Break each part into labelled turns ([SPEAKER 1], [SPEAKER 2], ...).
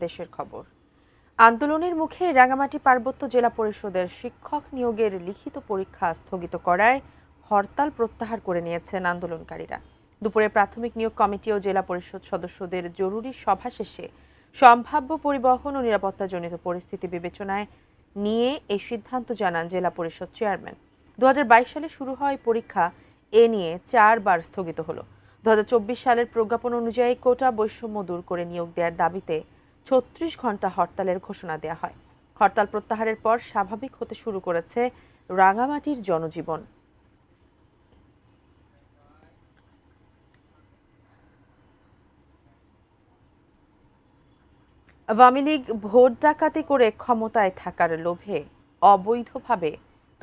[SPEAKER 1] দেশের খবর। আন্দোলনের মুখে রাঙামাটি পার্বত্য জেলা পরিষদের শিক্ষক নিয়োগের লিখিত পরীক্ষা স্থগিত করায় হরতাল প্রত্যাহার করে নিয়েছেন আন্দোলনকারীরা। দুপুরে প্রাথমিক নিয়োগ কমিটি ও জেলা পরিষদ সদস্যদের জরুরি সভা শেষে সম্ভাব্য পরিবহন ও নিরাপত্তাজনিত পরিস্থিতি বিবেচনায় নিয়ে এই সিদ্ধান্ত জানান জেলা পরিষদ চেয়ারম্যান। 2022 সালে শুরু হয় পরীক্ষা, এ নিয়ে 4 বার স্থগিত হলো। 2024 সালের প্রজ্ঞাপন অনুযায়ী কোটা বৈষম্য দূর করে নিয়োগ দেওয়ার দাবিতে 36 ঘন্টা হরতালের ঘোষণা দেওয়া হয়। হরতাল প্রত্যাহারের পর স্বাভাবিক হতে শুরু করেছে রাঙামাটির জনজীবন। আওয়ামী লীগ ভোট ডাকাতি করে ক্ষমতায় থাকার লোভে অবৈধভাবে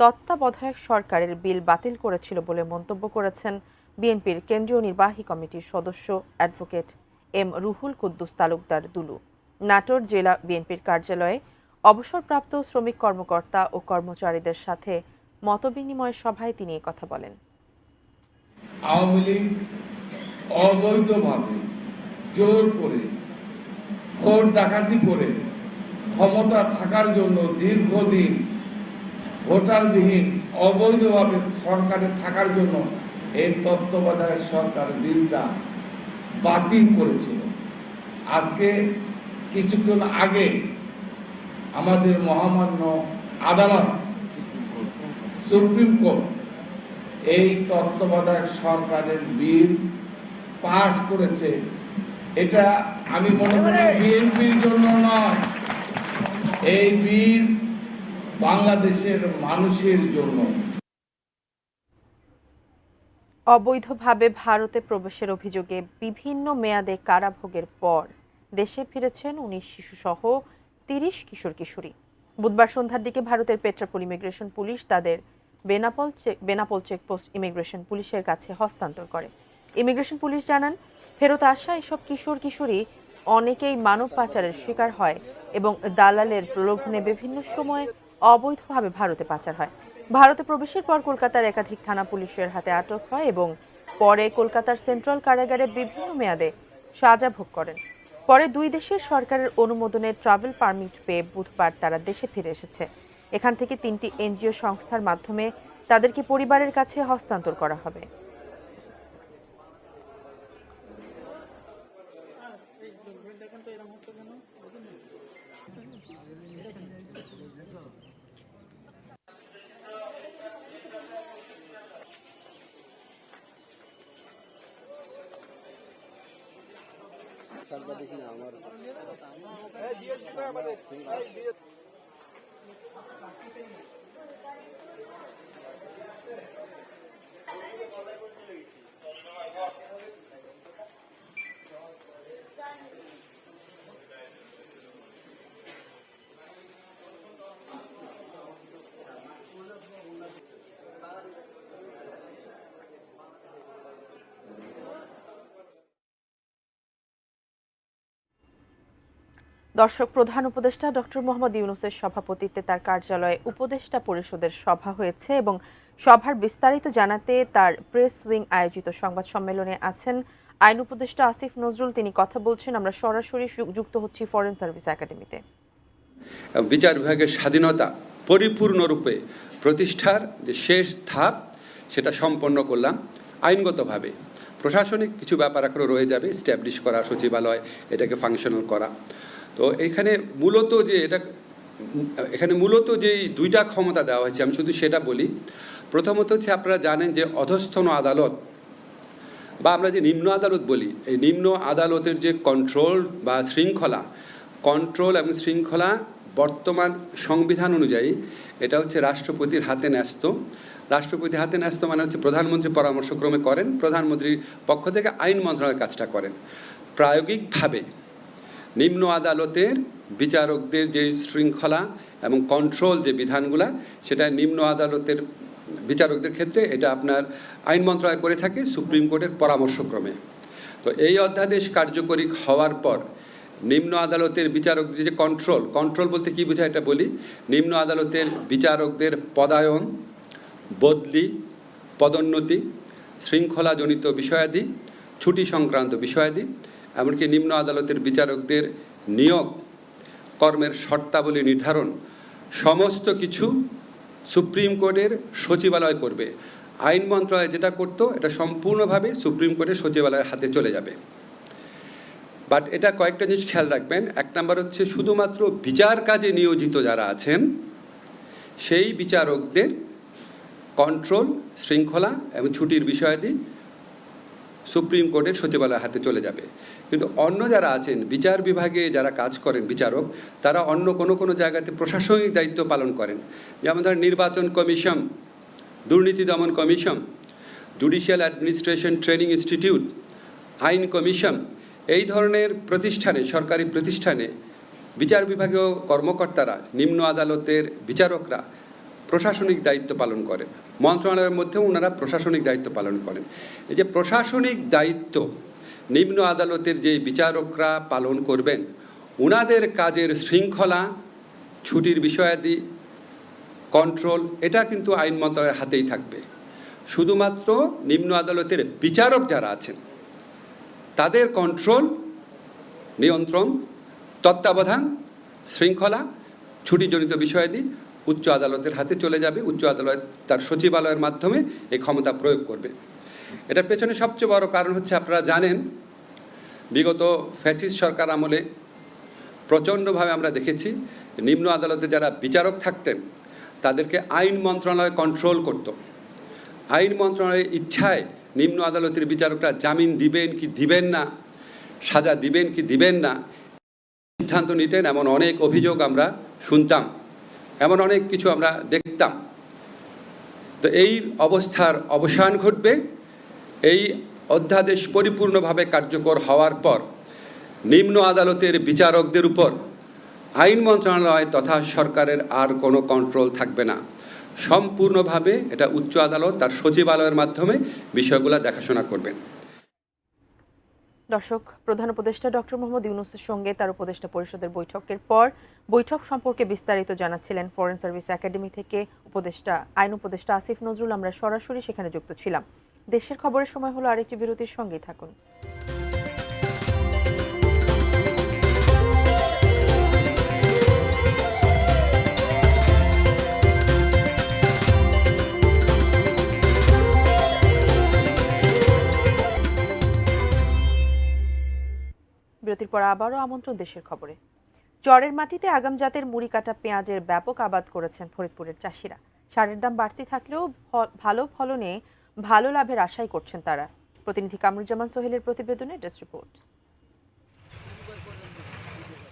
[SPEAKER 1] তত্ত্বাবধায়ক সরকারের বিল বাতিল করেছিল বলে মন্তব্য করেছেন বিএনপির কেন্দ্রীয় নির্বাহী কমিটির সদস্য অ্যাডভোকেট এম রুহুল কুদ্দুস তালুকদার দুলু। নাটোর জেলা বিএনপির কার্যালয়ে অবসরপ্রাপ্ত শ্রমিক কর্মকর্তা ও কর্মচারীদের সাথে মতবিনিময় সভায় তিনি কথা বলেন।
[SPEAKER 2] আওয়ামী লীগ অবৈধভাবে জোর করে ভোট ডাকাতি করে ক্ষমতা থাকার জন্য দীর্ঘদিন ভোটারবিহীন অবৈধভাবে সরকারে থাকার জন্য এই তত্ত্বাবধায়ক সরকার বিলটা বাতিল করেছিল। আজকে কিছুক্ষণ আগে আমাদের মহামান্য আদালত সুপ্রিম কোর্ট এই তত্ত্বাবধায়ক সরকারের বিল পাস করেছে। এটা আমি মনে করি বিএনপির জন্য নয়, এই বিল বাংলাদেশের মানুষের জন্য।
[SPEAKER 1] অবৈধভাবে ভারতে প্রবেশের অভিযোগে বিভিন্ন মেয়াদে কারাভোগের পর দেশে ফিরেছেন 19 শিশুসহ 30 কিশোর কিশোরী। বুধবার সন্ধ্যার দিকে ভারতের পেট্রাপোল ইমিগ্রেশন পুলিশ তাদের বেনাপোল চেকপোস্ট ইমিগ্রেশন পুলিশের কাছে হস্তান্তর করে। ইমিগ্রেশন পুলিশ জানান, ফেরত আসা এসব কিশোর কিশোরী অনেকেই মানব পাচারের শিকার হয় এবং দালালের প্রলোভনে বিভিন্ন সময় অবৈধভাবে ভারতে পাচার হয়। ভারতে প্রবেশের পর কলকাতার একাধিক থানা পুলিশের হাতে আটক হয় এবং পরে কলকাতার সেন্ট্রাল কারাগারে বিভিন্ন মেয়াদে সাজা ভোগ করেন। পরে দুই দেশের সরকারের অনুমোদনে ট্রাভেল পারমিট পেয়ে বুধবার তারা দেশে ফিরে এসেছে। এখান থেকে 3টি এনজিও সংস্থার মাধ্যমে তাদেরকে পরিবারের কাছে হস্তান্তর করা হবে। দর্শক, প্রধান উপদেষ্টা ডক্টর মোহাম্মদ ইউনূসের সভাপতিত্বে তার কার্যালয়ে উপদেষ্টা পরিষদের সভা হয়েছে এবং সভার বিস্তারিত জানাতে তার প্রেস উইং আয়োজিত সংবাদ সম্মেলনে আছেন আইন উপদেষ্টা আসিফ নজরুল। তিনি কথা বলছেন। আমরা সরাসরি যুক্ত হচ্ছি ফরেন সার্ভিস একাডেমিতে।
[SPEAKER 3] বিচার বিভাগের স্বাধীনতা পরিপূর্ণরূপে প্রতিষ্ঠার যে শেষ ধাপ, সেটা সম্পন্ন করলাম আইনগতভাবে। প্রশাসনিক কিছু ব্যাপার এখনও রয়ে যাবে, স্ট্যাবলিশ করা, সচিবালয় এটাকে ফাংশনাল করা। তো এখানে মূলত যেই দুইটা ক্ষমতা দেওয়া হয়েছে, আমি শুধু সেটা বলি। প্রথমত হচ্ছে, আপনারা জানেন যে অধস্থন আদালত বা আমরা যে নিম্ন আদালত বলি, এই নিম্ন আদালতের যে কন্ট্রোল বা কন্ট্রোল এবং শৃঙ্খলা বর্তমান সংবিধান অনুযায়ী এটা হচ্ছে রাষ্ট্রপতির হাতে ন্যস্ত। রাষ্ট্রপতির হাতে ন্যস্ত মানে হচ্ছে প্রধানমন্ত্রী পরামর্শক্রমে করেন, প্রধানমন্ত্রীর পক্ষ থেকে আইন মন্ত্রণালয়ের কাজটা করেন। প্রায়োগিকভাবে নিম্ন আদালতের বিচারকদের যে শৃঙ্খলা এবং কন্ট্রোল যে বিধানগুলা, সেটা নিম্ন আদালতের বিচারকদের ক্ষেত্রে এটা আপনার আইন মন্ত্রণালয় করে থাকে সুপ্রিম কোর্টের পরামর্শক্রমে। তো এই অধ্যাদেশ কার্যকরী হওয়ার পর নিম্ন আদালতের বিচারকদের যে কন্ট্রোল বলতে কী বোঝায় এটা বলি। নিম্ন আদালতের বিচারকদের পদায়ন, বদলি, পদোন্নতি, শৃঙ্খলাজনিত বিষয়াদি, ছুটি সংক্রান্ত বিষয়াদি, এমনকি নিম্ন আদালতের বিচারকদের নিয়োগ কর্মের শর্তাবলী নির্ধারণ সমস্ত কিছু সুপ্রিম কোর্টের সচিবালয় করবে। আইন মন্ত্রণালয় যেটা করতো এটা সম্পূর্ণভাবে সুপ্রিম কোর্টের সচিবালয়ের হাতে চলে যাবে। বাট এটা কয়েকটা জিনিস খেয়াল রাখবেন। এক নাম্বার হচ্ছে শুধুমাত্র বিচার কাজে নিয়োজিত যারা আছেন সেই বিচারকদের কন্ট্রোল, শৃঙ্খলা এবং ছুটির বিষয়াদি সুপ্রিম কোর্টের সচিবালয়ের হাতে চলে যাবে। কিন্তু অন্য যারা আছেন বিচার বিভাগে যারা কাজ করেন বিচারক, তারা অন্য কোনো জায়গাতে প্রশাসনিক দায়িত্ব পালন করেন। যেমন ধরেন নির্বাচন কমিশন, দুর্নীতি দমন commission, judicial administration training institute, আইন কমিশন, এই ধরনের প্রতিষ্ঠানে, সরকারি প্রতিষ্ঠানে বিচার বিভাগীয় কর্মকর্তারা, নিম্ন আদালতের বিচারকরা প্রশাসনিক দায়িত্ব পালন করেন। মন্ত্রণালয়ের মধ্যেও ওনারা প্রশাসনিক দায়িত্ব পালন করেন। এই যে প্রশাসনিক দায়িত্ব নিম্ন আদালতের যে বিচারকরা পালন করবেন, ওনাদের কাজের শৃঙ্খলা, ছুটির বিষয়াদি, কন্ট্রোল, এটা কিন্তু আইন মন্ত্রণালয়ের হাতেই থাকবে। শুধুমাত্র নিম্ন আদালতের বিচারক যারা আছেন তাদের কন্ট্রোল, নিয়ন্ত্রণ, তত্ত্বাবধান, শৃঙ্খলা, ছুটিজনিত বিষয়াদি উচ্চ আদালতের হাতে চলে যাবে। উচ্চ আদালত তার সচিবালয়ের মাধ্যমে এই ক্ষমতা প্রয়োগ করবে। এটার পেছনে সবচেয়ে বড় কারণ হচ্ছে, আপনারা জানেন বিগত ফ্যাসিস্ট সরকার আমলে প্রচণ্ডভাবে আমরা দেখেছি নিম্ন আদালতে যারা বিচারক থাকতেন তাদেরকে আইন মন্ত্রণালয় কন্ট্রোল করত। আইন মন্ত্রণালয়ের ইচ্ছায় নিম্ন আদালতের বিচারকরা জামিন দিবেন কি দিবেন না, সাজা দিবেন কি দিবেন না সিদ্ধান্ত নিতেন। এমন অনেক অভিযোগ আমরা শুনতাম, এমন অনেক কিছু আমরা দেখতাম। তো এই অবস্থার অবসান ঘটবে। এই অধ্যাদেশ পরিপূর্ণভাবে কার্যকর হওয়ার পর নিম্ন আদালতের বিচারকদের উপর আইন মন্ত্রণালয় তথা সরকারের আর কোনো কন্ট্রোল থাকবে না। সম্পূর্ণভাবে এটা উচ্চ আদালত তার সচিবালয়ের মাধ্যমে বিষয়গুলো দেখাশোনা করবেন।
[SPEAKER 1] দর্শক, প্রধান উপদেষ্টা ডক্টর মোহাম্মদ ইউনূসের সঙ্গে তার উপদেষ্টা পরিষদের বৈঠকের পর বৈঠক সম্পর্কে বিস্তারিত জানাচ্ছিলেন ফরেন সার্ভিস একাডেমি থেকে আইন উপদেষ্টা আসিফ নজরুল। আমরা সরাসরি সেখানে যুক্ত ছিলাম। দেশের খবরের সময় হলো আরেকটি বিরতির, সঙ্গেই থাকুন। বিরতির পর আবারও আমন্ত্রণ দেশের খবরে। চরের মাটিতে আগাম জাতের মুড়ি কাটা পেঁয়াজের ব্যাপক আবাদ করেছেন ফরিদপুরের চাষিরা। সারের দাম বাড়তি থাকলেও ভালো ফলনে ভালো লাভের আশাই করছেন তারা। প্রতিনিধি কামরুজ্জামান সোহেলের প্রতিবেদনে ডেস্ক রিপোর্ট।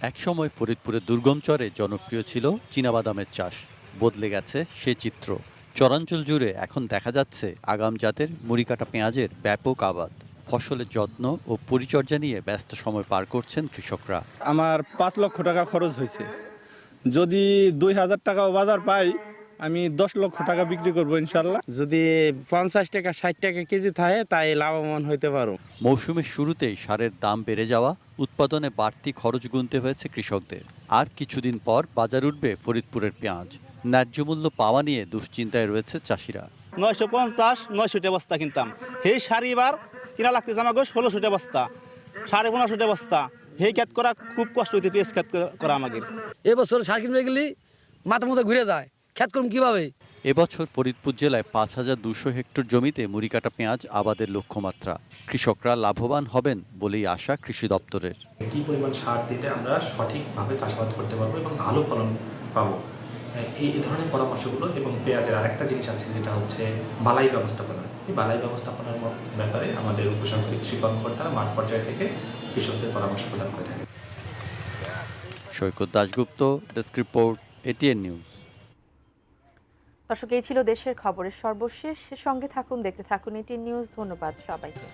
[SPEAKER 4] একসময় ফরিদপুরের দুর্গম চরে জনপ্রিয় ছিল চীনাবাদামের চাষ। বদলে গেছে সে চিত্র। চরাঞ্চল জুড়ে এখন দেখা যাচ্ছে আগাম জাতের মুড়ি কাটা পেঁয়াজের ব্যাপক আবাদ। ফসলের যত্ন ও পরিচর্যা নিয়ে ব্যস্ত সময় পার করছেন কৃষকরা।
[SPEAKER 5] আমার ৫ লক্ষ টাকা খরচ হয়েছে। যদি ২,০০০ টাকাও বাজার পাই, আমি ১০ লক্ষ টাকা বিক্রি করবো ইনশাল্লাহ।
[SPEAKER 6] যদি ৫০ টাকা ৬০ টাকা কেজি থাকে তাই লাভবান হইতে পারো।
[SPEAKER 4] মৌসুমের শুরুতেই সারের দাম বেড়ে যাওয়া উৎপাদনে বাড়তি খরচ গুনতে হয়েছে কৃষকদের। আর কিছুদিন পর বাজার উঠবে ফরিদপুরের পেঁয়াজ। ন্যায্য মূল্য পাওয়া নিয়ে দুশ্চিন্তায় রয়েছে চাষিরা।
[SPEAKER 6] ৯৫০-৯০০ বস্তা কিনতাম, সেই সারিবার কিনা লাগতেছে আমাকে ১৬০০ বস্তা, ১৫৫০ বস্তা। সেই ক্ষেত করা খুব কষ্ট হইতে, পেঁয়াজ ক্ষেত করা আমাদের।
[SPEAKER 7] এবছর সার কিনবে গেলে মাথা মতো ঘুরে যায়, ক্ষেত করুন কিভাবে।
[SPEAKER 4] এবছর ফরিদপুর জেলায় ৫,২০০ হেক্টর জমিতে মুড়ি কাটা পেঁয়াজ আবাদের লক্ষ্যমাত্রা। কৃষকরা লাভবান হবেন বলেই আশা কৃষি দপ্তরের।
[SPEAKER 8] কি পরিমাণ সার দিলে আমরা সঠিকভাবে চাষাবাদ করতে পারবো এবং ভালো ফলন পাবো, এই ধরনের পরামর্শগুলো। এবং পেঁয়াজের আরেকটা জিনিস আছে যেটা হচ্ছে বালাই ব্যবস্থাপনা। এই বালাই ব্যবস্থাপনার ব্যাপারে আমাদের উপসহকারী কৃষি কর্মকর্তারা মাঠ পর্যায় থেকে কৃষকদের পরামর্শ প্রদান করে থাকে।
[SPEAKER 4] Saikat Dasgupta, desk report, ATN news.
[SPEAKER 1] দর্শক, এই ছিল দেশের খবরের সর্বশেষ। সঙ্গে থাকুন, দেখতে থাকুন এটিএন নিউজ। ধন্যবাদ সবাইকে।